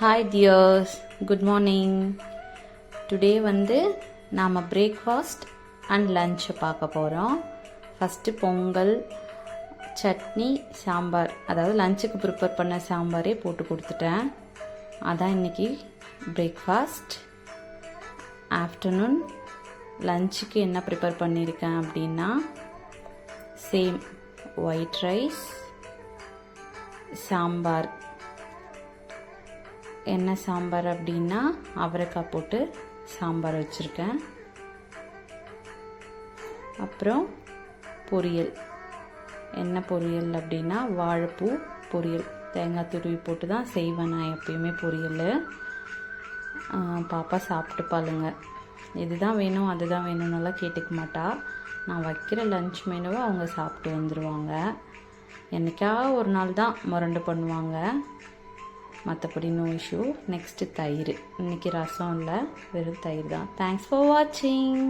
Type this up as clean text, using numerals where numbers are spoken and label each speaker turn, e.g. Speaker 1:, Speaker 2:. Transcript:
Speaker 1: Hi tears, good morning. Today நாம் breakfast and lunch பார்க்க போகிறோம். ஃபஸ்ட்டு பொங்கல், சட்னி, சாம்பார், அதாவது லஞ்சுக்கு ப்ரிப்பேர் பண்ண சாம்பாரே போட்டு கொடுத்துட்டேன். அதான் இன்றைக்கி பிரேக்ஃபாஸ்ட். ஆஃப்டர்நூன் லஞ்சுக்கு என்ன ப்ரிப்பேர் பண்ணியிருக்கேன் அப்படின்னா, சேம் ஒயிட் ரைஸ், சாம்பார். என்ன சாம்பார் அப்படின்னா அவரைக்காய் போட்டு சாம்பார் வச்சுருக்கேன். அப்புறம் பொரியல். என்ன பொரியல் அப்படின்னா வாழைப்பூ பொரியல். தேங்காய் துருவி போட்டு தான் செய்வேன் நான் எப்பயுமே பொரியல். பாப்பா சாப்பிட்டுப்பாளுங்க. இதுதான் வேணும் அதுதான் வேணும்னெல்லாம் கேட்டுக்க மாட்டா. நான் வைக்கிற லன்ச் மெனுவை அவங்க சாப்பிட்டு வந்துடுவாங்க. என்றைக்கா ஒரு நாள் தான் முரண்டு பண்ணுவாங்க, மற்றபடி நோ இஷ்யூ. நெக்ஸ்ட்டு தயிர். இன்றைக்கி ரசம் இல்லை, வெறும் தயிர் தான். தேங்க்ஸ் ஃபார் வாட்சிங்.